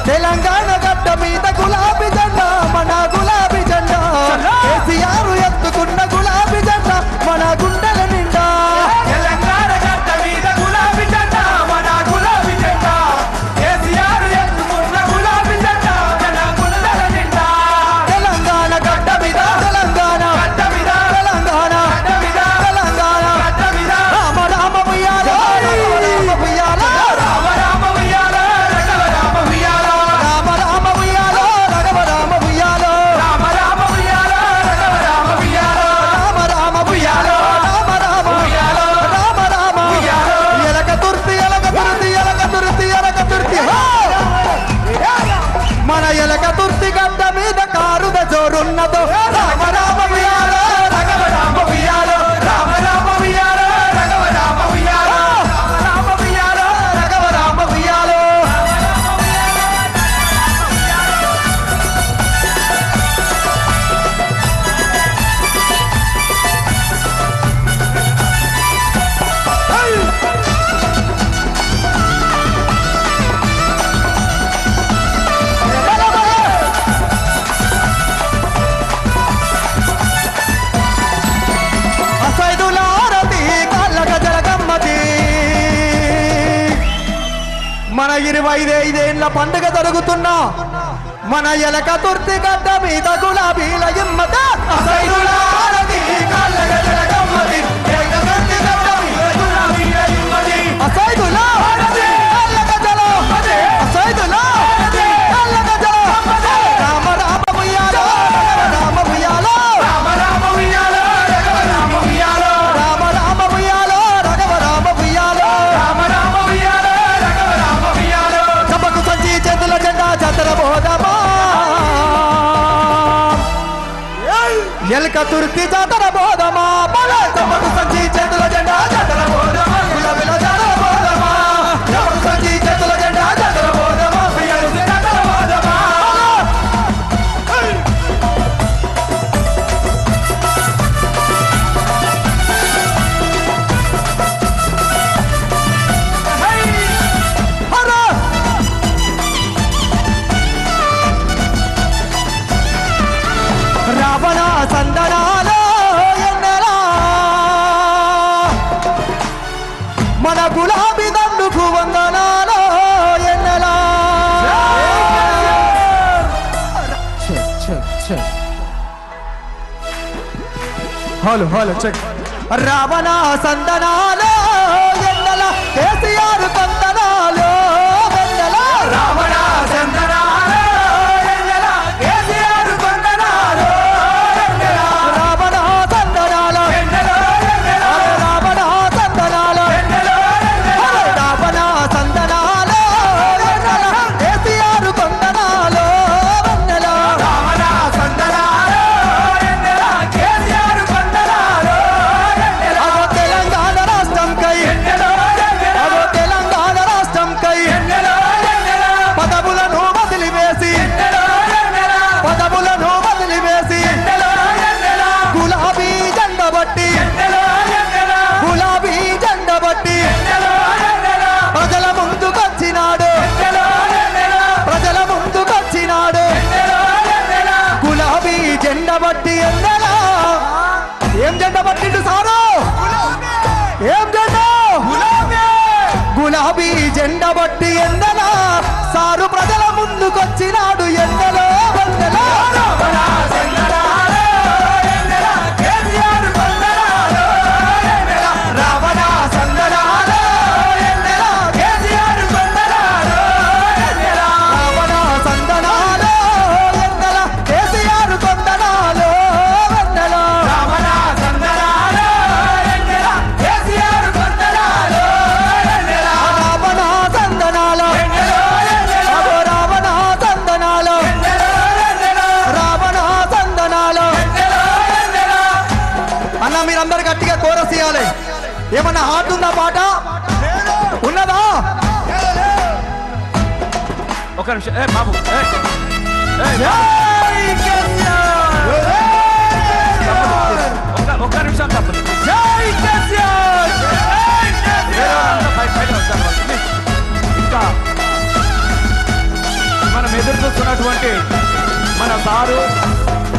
తెలంగాణ గడ్డ మీద గులాబీ జెండా మన గులాబీ జెండా కేసీఆర్ ఎత్తుకున్న గులాబీ జెండా మన గుండెల నిండా తెలంగాణ గడ్డ మీద గులాబీ జెండా మన గులాబీ జెండా కేసీఆర్ ఎత్తుకున్న గులాబీ జెండా మన గుండెల నిండా తెలంగాణ గడ్డ మీద తెలంగాణ గడ్డ మీద తెలంగాణ గడ్డ మీద తెలంగాణ గడ్డ మీద రామ రామ ఉయ్యాలో రామ ఉయ్యాలో రామ రామ ఉయ్యాలో రఘవ రామ ఉయ్యాలో రామ రామ ఉయ్యాలో రఘవ రామ ఉయ్యాలో రామ రామ ఉయ్యాలో రఘవ రామ ఉయ్యాలో రామ రామ ఉయ్యాలో రామ రామ ఉయ్యాలో రామ రామ ఉయ్యాలో ఎలక తుర్తి ఎలక తుర్తి ఎలక తుర్తి ఎలక తుర్తి మన ఎలక తుర్తి గడ్డ మీద కారుద జోరున్నదో రామ రామ ఉయ్యాలో రఘవ రామ ఉయ్యాలో రామ రామ ఉయ్యాలో రఘవ రామ ఉయ్యాలో రామ ఉయ్యాలో రఘవ రామ ఉయ్యాలో అసైదులారతి కళ్ళక జలగమ్మతి మన 25 పండుగ జరుగుతున్నా మన ఎలక తుర్తి గడ్డ మీద గులాబీల ఇమ్మత అసైదులారతి కళ్ళక జలగమ్మతి ఎలక తుర్తి గడ్డ మీద గులాబీల ఇమ్మతి అసైదులా కళ్ళక జల అసైదులా కళ్ళక జల రామ రామ ఉయ్యాలో రామ ఉయ్యాలో రామ రామ ఉయ్యాలో రఘవ రామ ఉయ్యాలో రామ రామ ఉయ్యాలో రఘవ రామ ఉయ్యాలో రామ రామ ఉయ్యాలో రఘవ రామ ఉయ్యాలో చంపకు సంచి చేతుల జెండా జాతర బోధమా ఎలక తుర్తి జాతర బోధమా చంపకు సంచి చేతుల జెండా జాతర బోధమా గులాబీల జాతర బోధమా చంపకు సంచి చేతుల జెండా జాతర బోధమా ఉయ్యాలో జాతర బోధమా హర రావణ సందనాలో ఎన్నెలా మన గులాబీ దండుకు వందనాలో ఎన్నెలా హలో హలో చెక్ రావణ సందనాలో ఎన్నెల కేసీఆర్ కందనాలో వెన్నెలా రావణ చందనాలో ఎన్నెల కేసీఆర్ కొందనాలో ఎన్నెల రావణ సందనాలో ఎన్నెల ఎన్నెల రావణ సందనాలో ఎన్నెల ఎన్నెల రావణ సందనాలో ఎన్నెల కేసీఆర్ కొందనాలో వెన్నెలా రావణ చందనాలో ఎన్నెల కేసీఆర్ కొందనాలో ఎన్నెల అగో తెలంగాణ రాష్ట్రం కై ఎన్నెల ఎన్నెల అగో తెలంగాణ రాష్ట్రం కై ఎన్నెల ఎన్నెల పదవులను వదిలివేసి ఎన్నెల ఎన్నెల పదవులను వదిలివేసి ఎన్నెల ఎన్నెల గులాబీ జెండ బట్టి ఎన్నెల ఎన్నెల గులాబీ జెండ బట్టి ఎన్నెల ఎన్నెల ప్రజల ముందుకొచ్చినాడు ఎన్నెల ఎన్నెల ప్రజల ముందుకొచ్చినాడు ఎన్నెల ఎన్నెల గులాబీ జెండ బట్టి ఎన్నెలా ఏం జెండ పట్టిండు సారు ఏం జెండా గులాబీ జెండ బట్టి ఎన్నెలా సారు ప్రజల ముందుకొచ్చినాడు ఎన్నెలో వందెలా రావణ చందనాలో ఎన్నెల కేసీఆర్ కొందనాలో ఎన్నెల రావణ చందనాలో ఎన్నెల కేసీఆర్ కొందనాలో ఎన్నెల రావణ సందనాలో ఎన్నెల కేసీఆర్ కొందనాలో వెన్నెలా రావణ చందనాలో ఎన్నెల కేసీఆర్ కొందనాలో ఎన్నెల రావణ సందనాలో ఎన్నెల ఎన్నెల అగో రావణ సందనాలో ఎన్నెల ఎన్నెల రావణ సందనాలో ఎన్నెల ఎన్నెల అన్న మీరందరు గట్టిగా కోరస్ ఇవ్వాలి ఏమన్నా హార్ట్ ఉందా పాట ఉన్నదా ఒక నిమిషం ఏ బాబు జై కేసీఆర్ ఒక్క నిమిషం తప్పదు జై కేసీఆర్ ఇంకా మన చూస్తున్నటువంటి మన సారు,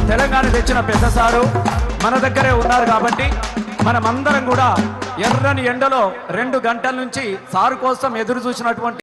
తెలంగాణ తెచ్చిన పెద్ద సారు మన దగ్గరే ఉన్నారు కాబట్టి మనమందరం కూడా ఎర్రని ఎండలో 2 గంటల నుంచి సారు కోసం ఎదురు చూసినటువంటి